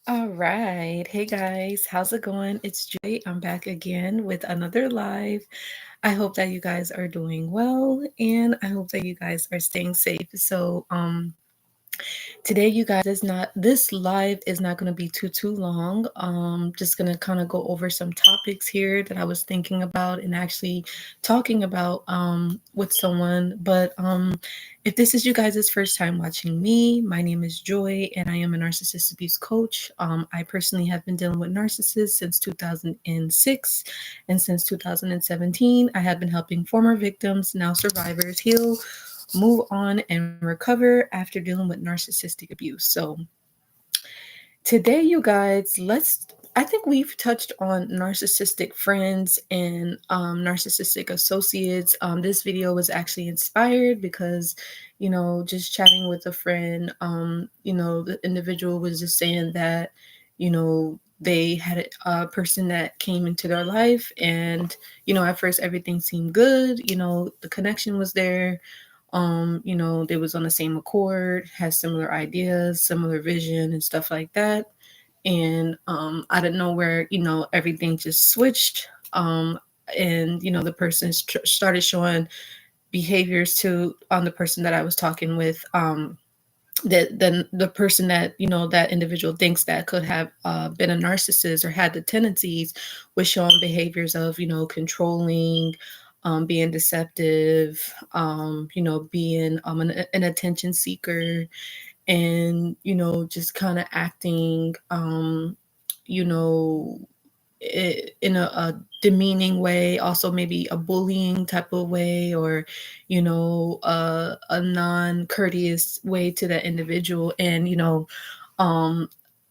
All right. Hey guys, how's it going? It's Joy. I'm back again with another live. I hope that you guys are doing well and I hope that you guys are staying safe. Today, you guys, is not this live is not going to be too long. Just going to kind of go over some topics here that I was thinking about and actually talking about with someone. But if this is you guys' first time watching me, my name is Joy and I am a narcissist abuse coach. I personally have been dealing with narcissists since 2006, and since 2017 I have been helping former victims, now survivors, heal, move on, and recover after dealing with narcissistic abuse. So, today, you guys, I think we've touched on narcissistic friends and narcissistic associates. This video was actually inspired because, just chatting with a friend, the individual was just saying that, they had a person that came into their life, and at first everything seemed good. The connection was there. They was on the same accord, had similar ideas, similar vision and stuff like that. And out of nowhere, everything just switched. And the person started showing behaviors to on the person that I was talking with. That then the person that that individual thinks that could have been a narcissist or had the tendencies was showing behaviors of controlling, being deceptive, being an attention seeker, and just kind of acting you know in a demeaning way, also maybe a bullying type of way, or a non-courteous way to that individual. And um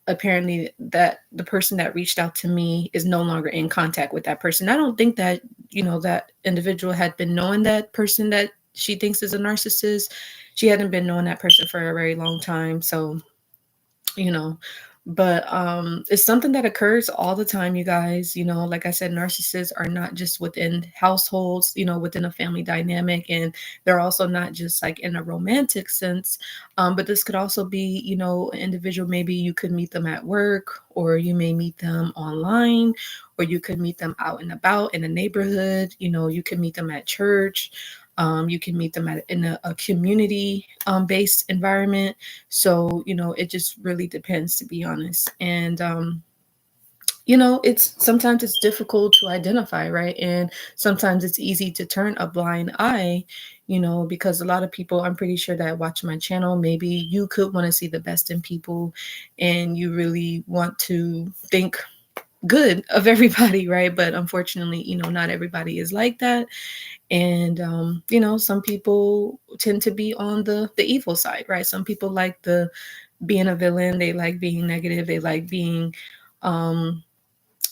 apparently that the person that reached out to me is no longer in contact with that person. I don't think that that individual had been knowing that person that she thinks is a narcissist. She hadn't been knowing that person for a very long time. So you know but it's something that occurs all the time, you guys. Like I said, narcissists are not just within households, within a family dynamic, and they're also not just like in a romantic sense. But this could also be an individual. Maybe you could meet them at work, or you may meet them online, or you could meet them out and about in a neighborhood. You could meet them at church. You can meet them in a community based environment. So, it just really depends, to be honest. And, it's sometimes it's difficult to identify, right? And sometimes it's easy to turn a blind eye, because a lot of people, I'm pretty sure, that watch my channel, maybe you could want to see the best in people and you really want to think good of everybody, right? But unfortunately, not everybody is like that. And some people tend to be on the evil side, right? Some people like the being a villain, they like being negative, they like being um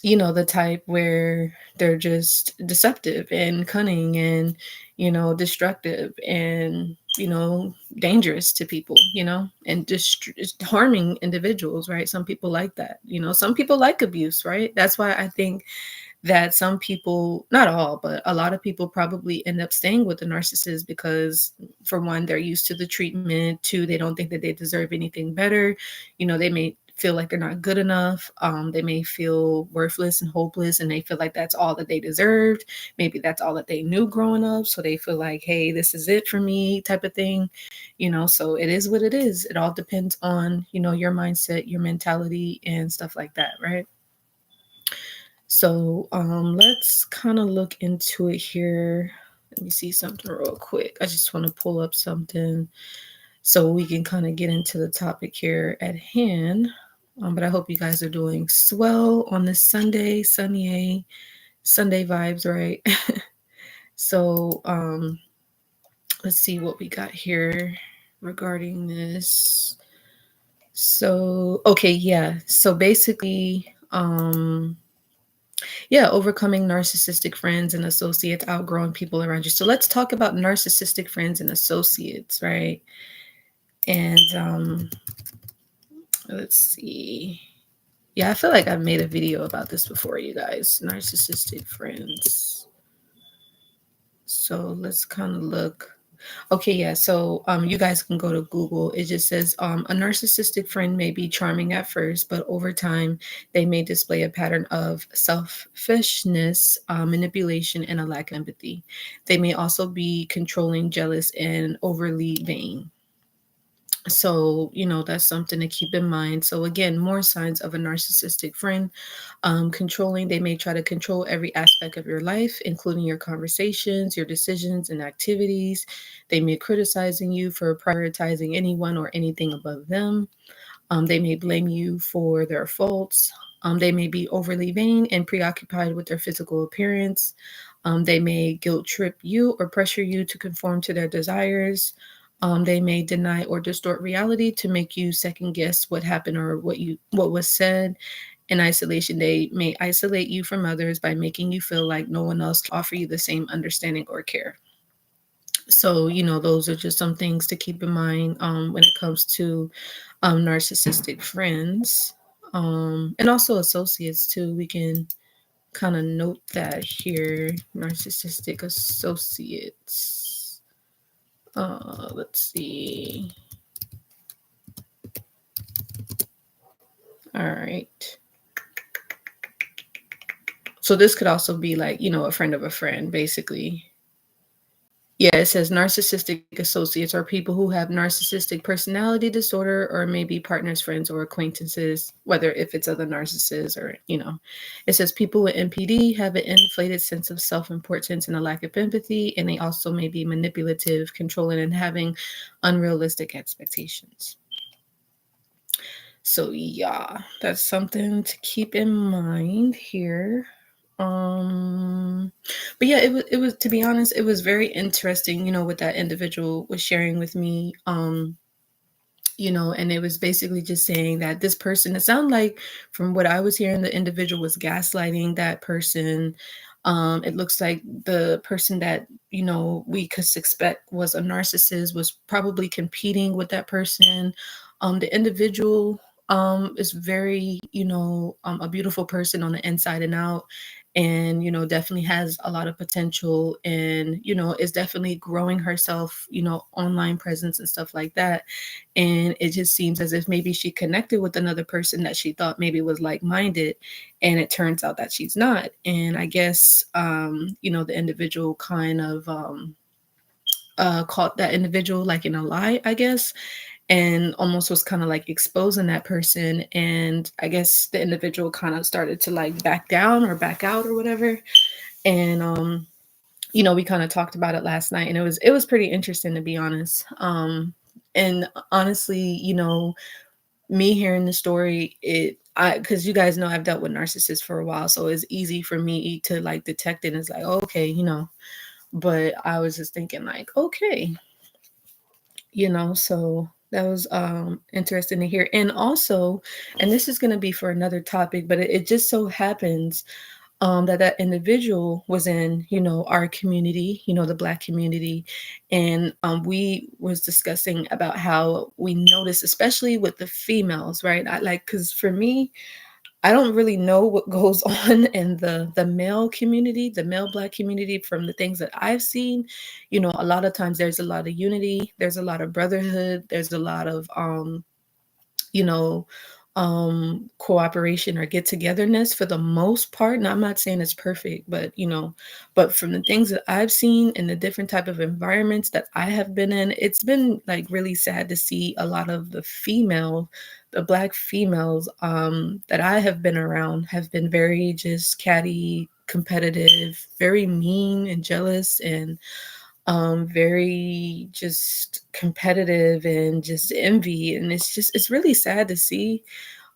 the type where they're just deceptive and cunning and destructive and dangerous to people, and just harming individuals, right? Some people like that. Some people like abuse, right? That's why I think that some people, not all, but a lot of people probably end up staying with the narcissist because, for one, they're used to the treatment. Two, they don't think that they deserve anything better. They may feel like they're not good enough. They may feel worthless and hopeless, and they feel like that's all that they deserved. Maybe that's all that they knew growing up. So they feel like, hey, this is it for me, type of thing. So it is what it is. It all depends on, your mindset, your mentality, and stuff like that, right? So let's kind of look into it here. Let me see something real quick. I just want to pull up something so we can kind of get into the topic here at hand. But I hope you guys are doing swell on this Sunday, Sunday vibes, right? So let's see what we got here regarding this. So, okay, yeah. So basically, yeah, overcoming narcissistic friends and associates, outgrowing people around you. So let's talk about narcissistic friends and associates, right? And let's see. Yeah, I feel like I've made a video about this before, you guys. Narcissistic friends. So let's kind of look. Okay, yeah. So you guys can go to Google. It just says a narcissistic friend may be charming at first, but over time they may display a pattern of selfishness, manipulation, and a lack of empathy. They may also be controlling, jealous, and overly vain. So, that's something to keep in mind. So, again, more signs of a narcissistic friend. Controlling, they may try to control every aspect of your life, including your conversations, your decisions, and activities. They may criticizing you for prioritizing anyone or anything above them. They may blame you for their faults. They may be overly vain and preoccupied with their physical appearance. They may guilt trip you or pressure you to conform to their desires. They may deny or distort reality to make you second guess what happened or what was said. In isolation, they may isolate you from others by making you feel like no one else can offer you the same understanding or care. So, those are just some things to keep in mind when it comes to narcissistic friends, and also associates too. We can kind of note that here, narcissistic associates. Let's see. All right. So this could also be like, a friend of a friend, basically. Yeah, it says narcissistic associates are people who have narcissistic personality disorder or maybe partners, friends, or acquaintances, whether if it's other narcissists or, it says people with NPD have an inflated sense of self-importance and a lack of empathy, and they also may be manipulative, controlling, and having unrealistic expectations. So yeah, that's something to keep in mind here. Um, but yeah, it was to be honest, it was very interesting, what that individual was sharing with me. And it was basically just saying that this person, it sounded like from what I was hearing, the individual was gaslighting that person. It looks like the person that, we could suspect was a narcissist was probably competing with that person. The individual is very, a beautiful person on the inside and out, and definitely has a lot of potential, and is definitely growing herself, online presence and stuff like that. And it just seems as if maybe she connected with another person that she thought maybe was like-minded, and it turns out that she's not. And I guess the individual kind of caught that individual like in a lie, I guess, and almost was kind of like exposing that person. And I guess the individual kind of started to like back down or back out or whatever. And we kind of talked about it last night, and it was pretty interesting, to be honest. And honestly, me hearing the story, because you guys know I've dealt with narcissists for a while, so it's easy for me to like detect it. And it's like, okay, but I was just thinking like, okay, so that was interesting to hear. And also, and this is going to be for another topic, but it just so happens that individual was in, our community, the Black community. And we was discussing about how we notice, especially with the females, right? Because for me, I don't really know what goes on in the male community, the male Black community. From the things that I've seen, a lot of times there's a lot of unity, there's a lot of brotherhood, there's a lot of you know, cooperation or get togetherness for the most part. And I'm not saying it's perfect, but but from the things that I've seen in the different type of environments that I have been in, it's been like really sad to see a lot of the Black females that I have been around have been very just catty, competitive, very mean and jealous, and very just competitive and just envy. And it's really sad to see.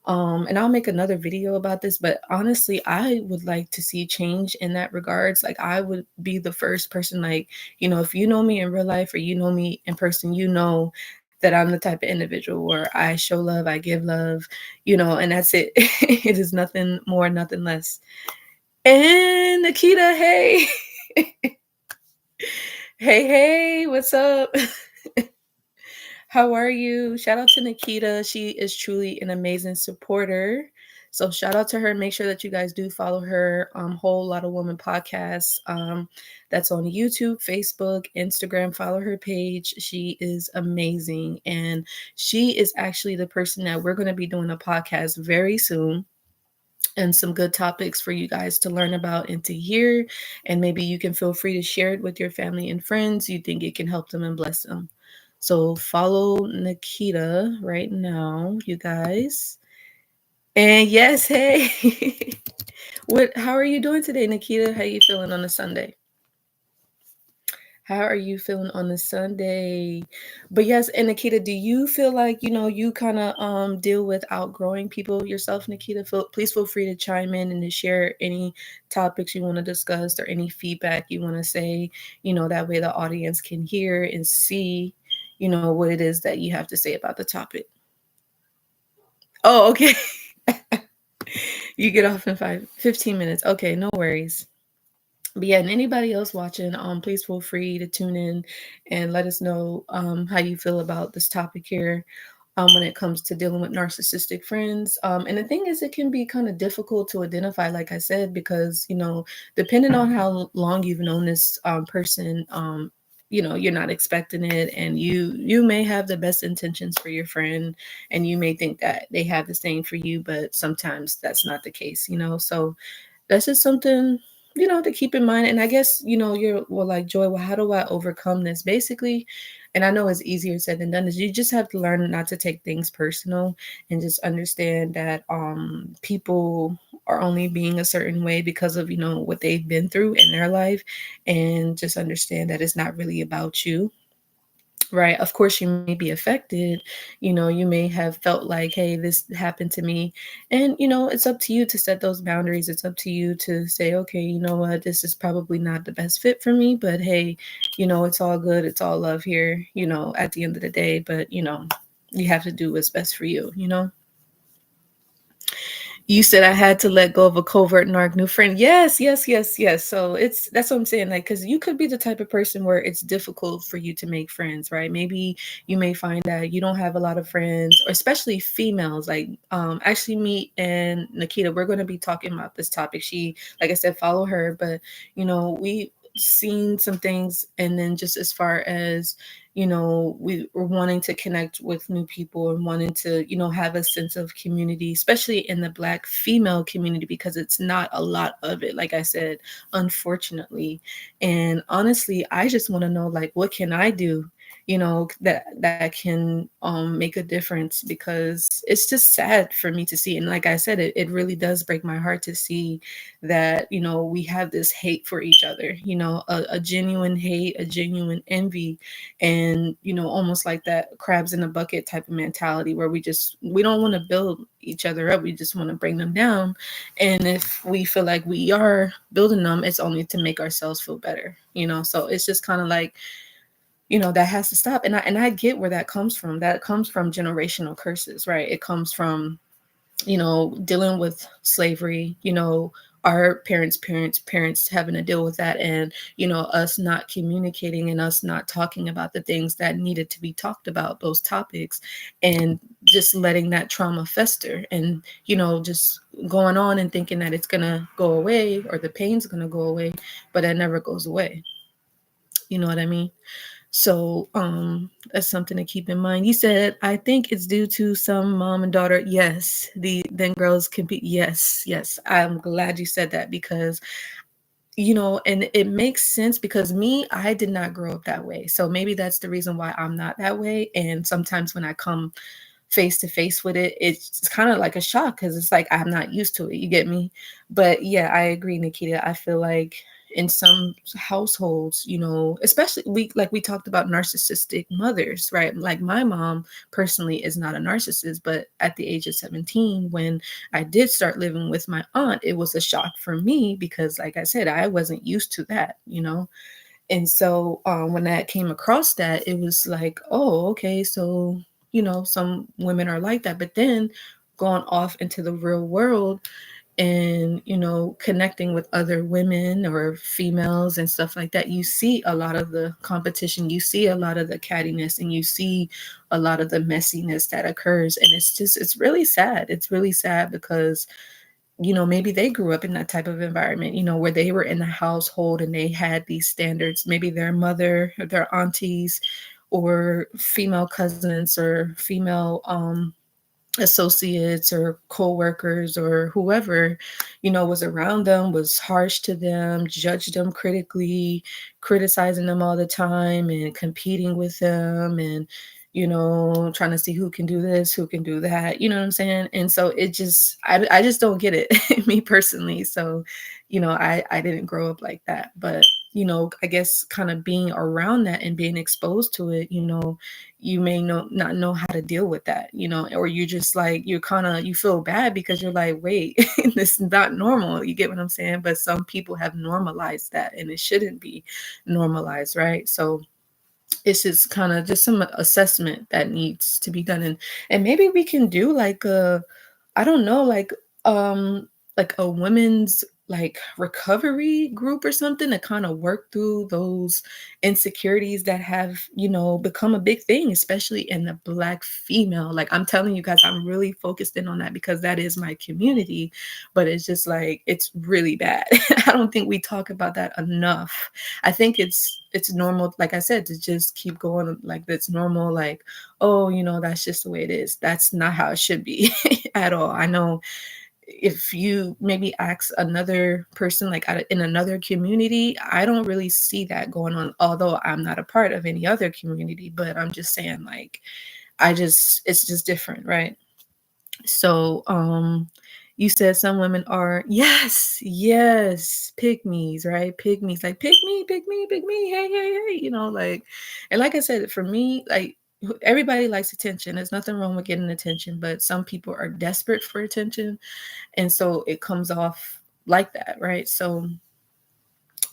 And I'll make another video about this, but honestly, I would like to see change in that regards. Like, I would be the first person, like, if you know me in real life or you know me in person, that I'm the type of individual where I show love, I give love, and that's it. It is nothing more, nothing less. And Nikita, hey. Hey, what's up? How are you? Shout out to Nikita. She is truly an amazing supporter. So shout out to her. Make sure that you guys do follow her Whole Lot of Woman podcast. That's on YouTube, Facebook, Instagram. Follow her page. She is amazing. And she is actually the person that we're going to be doing a podcast very soon, and some good topics for you guys to learn about and to hear. And maybe you can feel free to share it with your family and friends you think it can help them and bless them. So follow Nikita right now, you guys. And yes, hey. How are you doing today, Nikita? How you feeling on a Sunday? How are you feeling on a Sunday? But yes, and Nikita, do you feel like, you kind of deal with outgrowing people yourself, Nikita? Please feel free to chime in and to share any topics you want to discuss or any feedback you want to say, that way the audience can hear and see, what it is that you have to say about the topic. Oh, okay. You get off in 15 minutes. Okay, no worries. But yeah, and anybody else watching, please feel free to tune in and let us know how you feel about this topic here, when it comes to dealing with narcissistic friends. And the thing is, it can be kind of difficult to identify, like I said, because depending on how long you've known this person, you're not expecting it, and you may have the best intentions for your friend, and you may think that they have the same for you, but sometimes that's not the case. So that's just something to keep in mind. And I guess you're, well, like, Joy, well, how do I overcome this, basically? And I know it's easier said than done, is you just have to learn not to take things personal, and just understand that people are only being a certain way because of what they've been through in their life, and just understand that it's not really about you. Right. Of course, you may be affected. You may have felt like, hey, this happened to me. And, it's up to you to set those boundaries. It's up to you to say, okay, you know what, this is probably not the best fit for me, but hey, it's all good. It's all love here, at the end of the day. But, you have to do what's best for you. You said I had to let go of a covert narc new friend. Yes, yes, yes, yes. So that's what I'm saying. Like, because you could be the type of person where it's difficult for you to make friends, right? Maybe you may find that you don't have a lot of friends, or especially females. Like, actually, me and Nikita, we're going to be talking about this topic. She, like I said, follow her, but we seen some things, and then just as far as we were wanting to connect with new people, and wanting to have a sense of community, especially in the Black female community, because it's not a lot of it, like I said, unfortunately. And honestly, I just want to know, like, what can I do that can make a difference, because it's just sad for me to see. And like I said, it really does break my heart to see that we have this hate for each other, a genuine hate, a genuine envy, and almost like that crabs in a bucket type of mentality, where we don't want to build each other up, we just want to bring them down. And if we feel like we are building them, it's only to make ourselves feel better. So it's just kind of like, that has to stop. And I get where that comes from. That comes from generational curses, right? It comes from dealing with slavery, our parents having to deal with that, and us not communicating, and us not talking about the things that needed to be talked about, those topics, and just letting that trauma fester, and just going on and thinking that it's gonna go away, or the pain's gonna go away, but it never goes away. You know what I mean? So that's something to keep in mind. You said, I think it's due to some mom and daughter. Yes, then girls can be. Yes, yes. I'm glad you said that, because and it makes sense, because I did not grow up that way. So maybe that's the reason why I'm not that way. And sometimes when I come face to face with it, it's kind of like a shock, because it's like I'm not used to it. You get me? But yeah, I agree, Nikita. I feel like in some households, especially we talked about narcissistic mothers, right? Like, my mom personally is not a narcissist, but at the age of 17, when I did start living with my aunt, it was a shock for me, because like I said, I wasn't used to that. And so when that came across, that it was like, oh, okay, so some women are like that. But then going off into the real world, and connecting with other women or females and stuff like that, you see a lot of the competition, you see a lot of the cattiness, and you see a lot of the messiness that occurs. And it's really sad. It's really sad because maybe they grew up in that type of environment, where they were in the household and they had these standards. Maybe their mother or their aunties or female cousins or female associates or co-workers or whoever was around them was harsh to them, judged them critically, criticizing them all the time and competing with them, and trying to see who can do this, who can do that, you know what I'm saying? And so I just don't get it, me personally. So I didn't grow up like that, but I guess kind of being around that and being exposed to it, you may not know how to deal with that, or you just like, you feel bad because you're like, wait, this is not normal. You get what I'm saying? But some people have normalized that, and it shouldn't be normalized, right? So it's just kind of just some assessment that needs to be done. And maybe we can do like I don't know, like a women's like recovery group or something to kind of work through those insecurities that have, become a big thing, especially in the Black female. Like, I'm telling you guys, I'm really focused in on that because that is my community, but it's just like, it's really bad. I don't think we talk about that enough. I think it's normal, like I said, to just keep going like that's normal, like, oh, that's just the way it is. That's not how it should be at all. I know if you maybe ask another person like in another community, I don't really see that going on, although I'm not a part of any other community, but I'm just saying, like, it's just different, right? So you said some women are, yes, pygmies, right? Pygmies, like, pick me, hey, like, and like I said, for me, like, everybody likes attention. There's nothing wrong with getting attention, but some people are desperate for attention, and so it comes off like that, right? So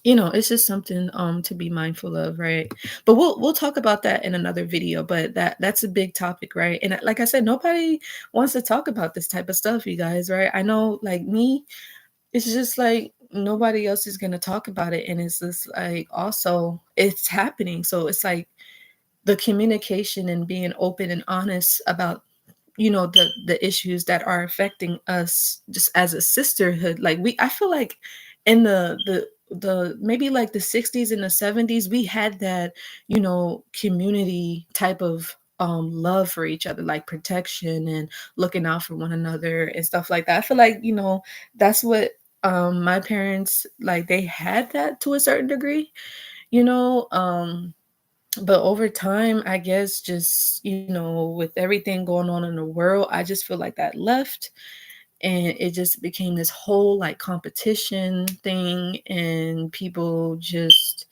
it's just something to be mindful of, right? But we'll talk about that in another video. But that's a big topic, right? And like I said, nobody wants to talk about this type of stuff, you guys, right? I know, like me, it's just like nobody else is gonna talk about it, and it's just like, also it's happening. So it's like the communication and being open and honest about the issues that are affecting us just as a sisterhood. Like, I feel like in the maybe like the 60s and the 70s, we had that community type of love for each other, like protection and looking out for one another and stuff like that. I feel like that's what my parents, like, they had that to a certain degree, you know but over time, I guess, just with everything going on in the world, I just feel like that left, and it just became this whole like competition thing, and people just,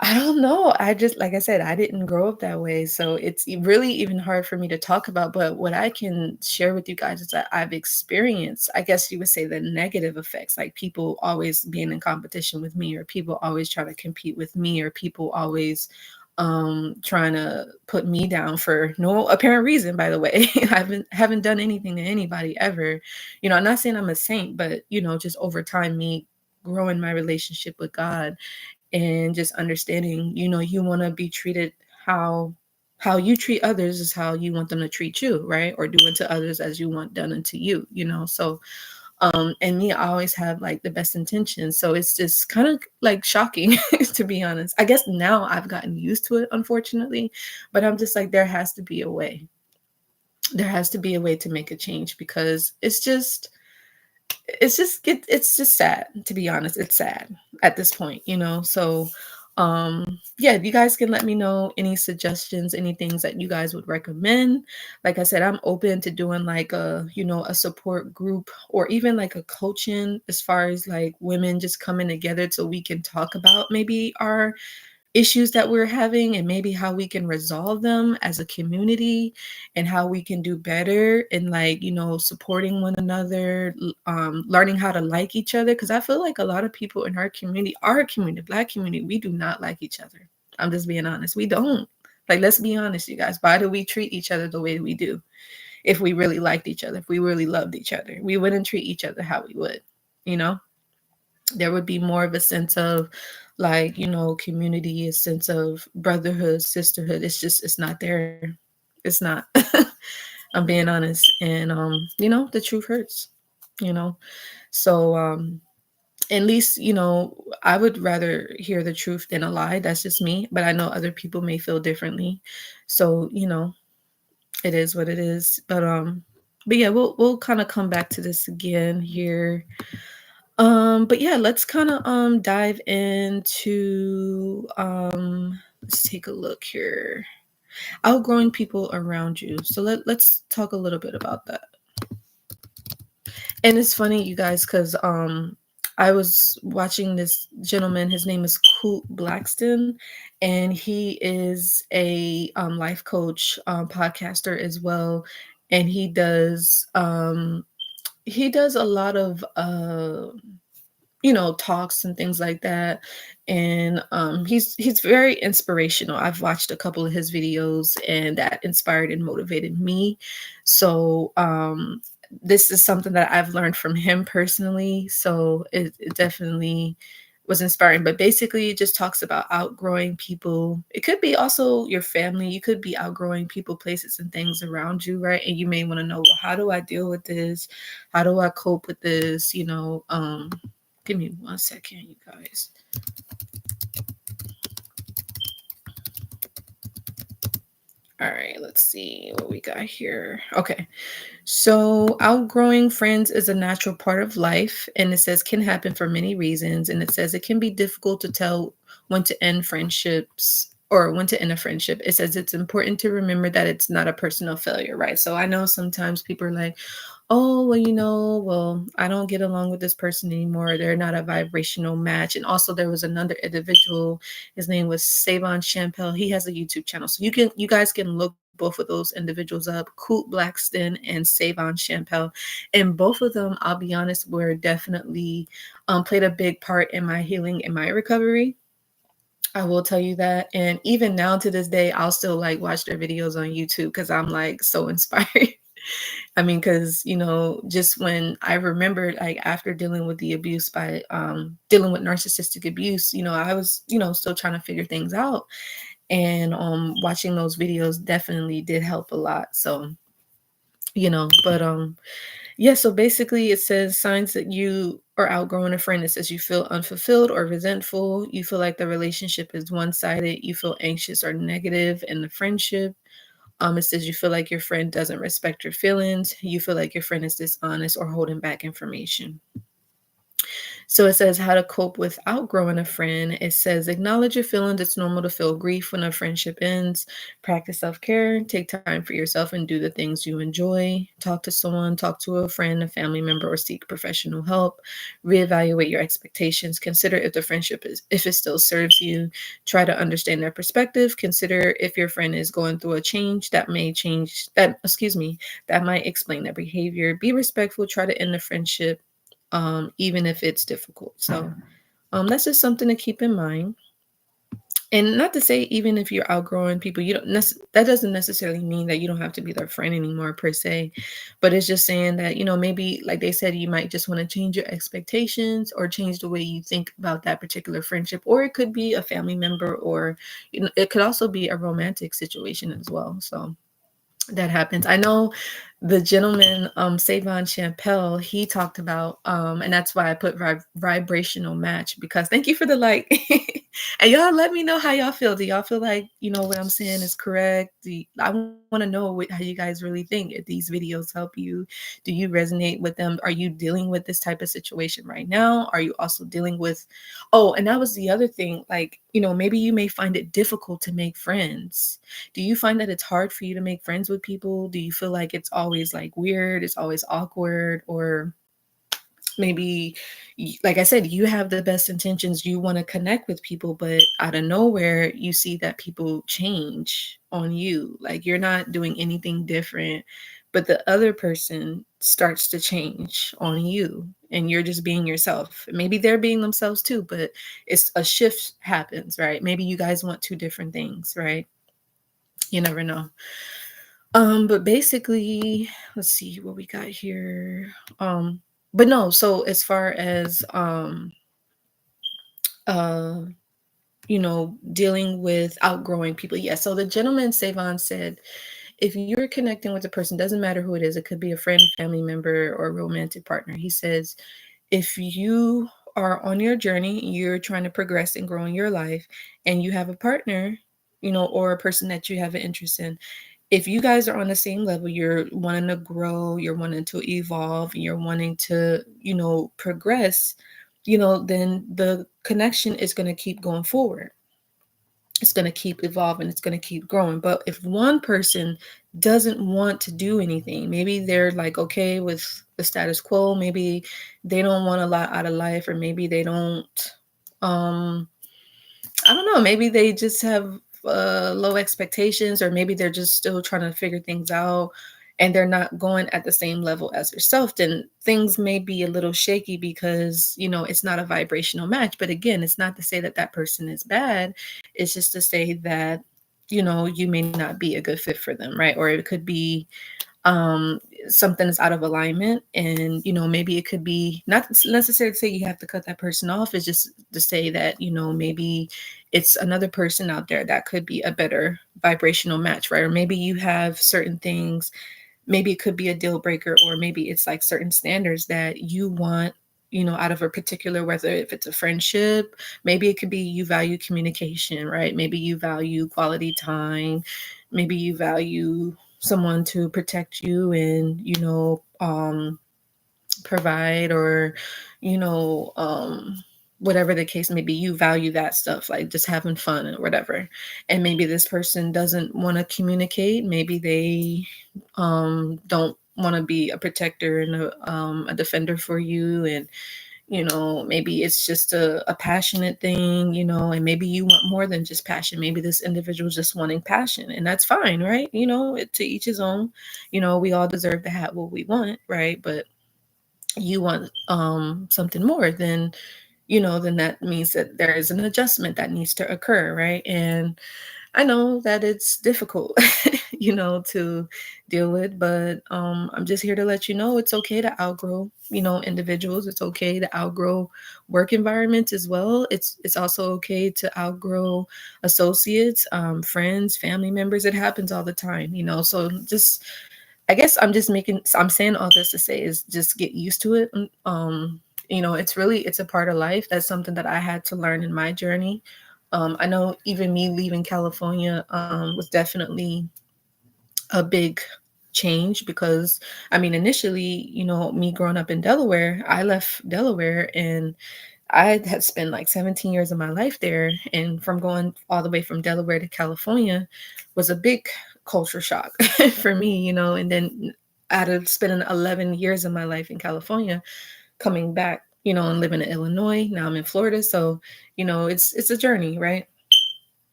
I don't know. I just, like I said, I didn't grow up that way. So it's really even hard for me to talk about. But what I can share with you guys is that I've experienced, I guess you would say, the negative effects, like people always being in competition with me, or people always trying to compete with me, or people always trying to put me down for no apparent reason, by the way. I haven't done anything to anybody ever. I'm not saying I'm a saint, but just over time, me growing my relationship with God, and just understanding, you want to be treated how you treat others is how you want them to treat you, right? Or do unto others as you want done unto you, so and me, I always have like the best intentions. So it's just kind of like shocking to be honest. I guess now I've gotten used to it, unfortunately, but I'm just like, there has to be a way. There has to be a way to make a change, because it's just sad, to be honest. It's sad at this point, so yeah, you guys can let me know any suggestions, any things that you guys would recommend. Like I said, I'm open to doing like a support group, or even like a coaching, as far as like women just coming together so we can talk about maybe our issues that we're having, and maybe how we can resolve them as a community, and how we can do better in, like, supporting one another, learning how to like each other, because I feel like a lot of people in our community, Black community, we do not like each other. I'm just being honest, we don't. Like, let's be honest, you guys. Why do we treat each other the way we do? if we really liked each other, if we really loved each other. We wouldn't treat each other how we would, you know? There would be more of a sense of like, community, a sense of brotherhood, sisterhood. It's not there. It's not. I'm being honest. And the truth hurts, you know. So at least, I would rather hear the truth than a lie. That's just me. But I know other people may feel differently. So, it is what it is. But yeah, we'll kind of come back to this again here. But yeah, let's kind of dive into let's take a look here. Outgrowing people around you. So let's talk a little bit about that. And it's funny, you guys, because I was watching this gentleman. His name is Coot Blackston, and he is a life coach, podcaster as well. And he does a lot of talks and things like that. And he's very inspirational. I've watched a couple of his videos, and that inspired and motivated me. So this is something that I've learned from him personally. So it definitely was inspiring. But basically, it just talks about outgrowing people. It could be also your family. You could be outgrowing people, places, and things around you, right? And you may want to know, well, how do I deal with this? How do I cope with this? Give me 1 second, you guys. All right, let's see what we got here. Okay. So, outgrowing friends is a natural part of life, and it says can happen for many reasons. And it says it can be difficult to tell when to end friendships or when to end a friendship. It says it's important to remember that it's not a personal failure, right? So, I know sometimes people are like, oh, well, I don't get along with this person anymore. They're not a vibrational match. And also, there was another individual. His name was Savon Champel. He has a YouTube channel, so you guys can look both of those individuals up, Coot Blackston and Savon Champel. And both of them, I'll be honest, were definitely played a big part in my healing and my recovery. I will tell you that. And even now to this day, I'll still like watch their videos on YouTube because I'm like so inspired. I mean, because, just when I remembered, like, after dealing with the abuse dealing with narcissistic abuse, I was, still trying to figure things out. And watching those videos definitely did help a lot. So, but yeah, so basically it says signs that you are outgrowing a friend. It says you feel unfulfilled or resentful. You feel like the relationship is one-sided. You feel anxious or negative in the friendship. It says you feel like your friend doesn't respect your feelings. You feel like your friend is dishonest or holding back information. So it says how to cope with outgrowing a friend. It says acknowledge your feelings. It's normal to feel grief when a friendship ends. Practice self-care. Take time for yourself and do the things you enjoy. Talk to someone. Talk to a friend, a family member, or seek professional help. Reevaluate your expectations. Consider if the friendship if it still serves you. Try to understand their perspective. Consider if your friend is going through a change that might explain their behavior. Be respectful. Try to end the friendship even if it's difficult. So that's just something to keep in mind. And not to say even if you're outgrowing people, that doesn't necessarily mean that you don't have to be their friend anymore per se. But it's just saying that, maybe like they said, you might just want to change your expectations or change the way you think about that particular friendship. Or it could be a family member, or it could also be a romantic situation as well. So that happens. I know the gentleman, Savon Champel, he talked about, and that's why I put vibrational match, because thank you for the like. And y'all let me know how y'all feel. Do y'all feel like, what I'm saying is correct? I want to know how you guys really think. If these videos help you, do you resonate with them? Are you dealing with this type of situation right now? Are you also dealing with, and that was the other thing, like, maybe you may find it difficult to make friends. Do you find that it's hard for you to make friends with people? Do you feel like it's always like weird, it's always awkward? Or maybe, like I said, you have the best intentions, you want to connect with people, but out of nowhere you see that people change on you, like you're not doing anything different, but the other person starts to change on you and you're just being yourself. Maybe they're being themselves too, but it's a shift happens, right? Maybe you guys want two different things, right? You never know. But basically, let's see what we got here. But no, so as far as uh dealing with outgrowing people. Yes. So the gentleman Savon said, if you're connecting with a person, doesn't matter who it is, it could be a friend, family member, or a romantic partner. He says, if you are on your journey, you're trying to progress and grow in your life, and you have a partner, or a person that you have an interest in, if you guys are on the same level, you're wanting to grow, you're wanting to evolve, and you're wanting to, progress, then the connection is going to keep going forward. It's going to keep evolving, it's going to keep growing. But if one person doesn't want to do anything, maybe they're like okay with the status quo, maybe they don't want a lot out of life, or maybe they don't, um I don't know, maybe they just have low expectations, or maybe they're just still trying to figure things out, and they're not going at the same level as yourself, then things may be a little shaky, because, it's not a vibrational match. But again, it's not to say that that person is bad. It's just to say that, you may not be a good fit for them, right? Or it could be um something is out of alignment, and maybe it could be not necessarily to say you have to cut that person off. It's just to say that maybe it's another person out there that could be a better vibrational match, right? Or maybe you have certain things, maybe it could be a deal breaker, or maybe it's like certain standards that you want, out of a particular, whether if it's a friendship, maybe it could be you value communication, right? Maybe you value quality time, maybe you value someone to protect you and, provide, or you know whatever the case may be, you value that stuff, like just having fun or whatever. And maybe this person doesn't want to communicate, maybe they don't want to be a protector and a defender for you, and maybe it's just a passionate thing, and maybe you want more than just passion. Maybe this individual is just wanting passion, and that's fine, right? To each his own. We all deserve to have what we want, right? But you want something more, then that means that there is an adjustment that needs to occur, right? And I know that it's difficult, to deal with, but I'm just here to let you know it's okay to outgrow, individuals. It's okay to outgrow work environments as well. It's also okay to outgrow associates, friends, family members. It happens all the time, So just, I guess I'm saying all this to say is just get used to it. It's a part of life. That's something that I had to learn in my journey. I know even me leaving California was definitely a big change, because I mean, initially, me growing up in Delaware, I left Delaware, and I had spent like 17 years of my life there. And from going all the way from Delaware to California was a big culture shock for me, and then out of spending 11 years of my life in California, coming back, and living in Illinois, now I'm in Florida. So, it's a journey, right?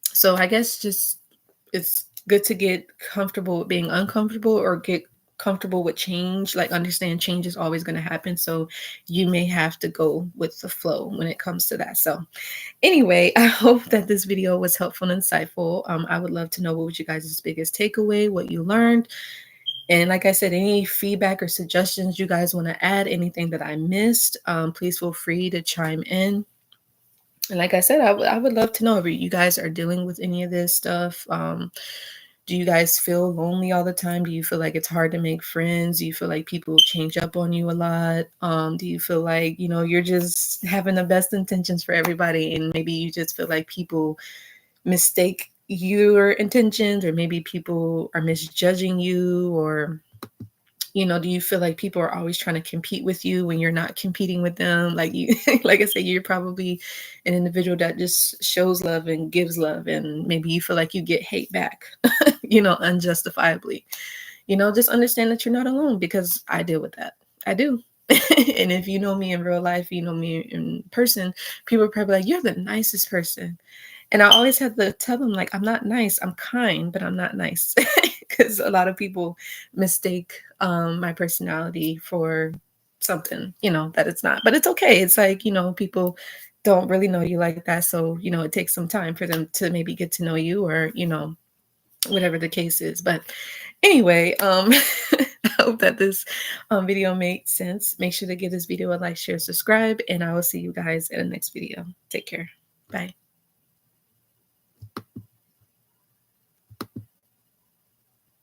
So I guess just it's good to get comfortable with being uncomfortable, or get comfortable with change, like understand change is always going to happen. So you may have to go with the flow when it comes to that. So anyway, I hope that this video was helpful and insightful. I would love to know what was your guys' biggest takeaway, what you learned. And like I said, any feedback or suggestions you guys want to add, anything that I missed, please feel free to chime in. And like I said, I would love to know if you guys are dealing with any of this stuff. Do you guys feel lonely all the time? Do you feel like it's hard to make friends? Do you feel like people change up on you a lot? Do you feel like, you're just having the best intentions for everybody, and maybe you just feel like people mistake your intentions, or maybe people are misjudging you, or do you feel like people are always trying to compete with you when you're not competing with them? Like you, like I said, you're probably an individual that just shows love and gives love, and maybe you feel like you get hate back, unjustifiably. Just understand that you're not alone, because I deal with that. I do. And if you know me in real life, you know me in person, people are probably like, you're the nicest person. And I always have to tell them, like, I'm not nice. I'm kind, but I'm not nice. Because a lot of people mistake my personality for something, that it's not. But it's okay. It's like, people don't really know you like that. So, it takes some time for them to maybe get to know you, or, whatever the case is. But Anyway, I hope that this video made sense. Make sure to give this video a like, share, subscribe, and I will see you guys in the next video. Take care. Bye.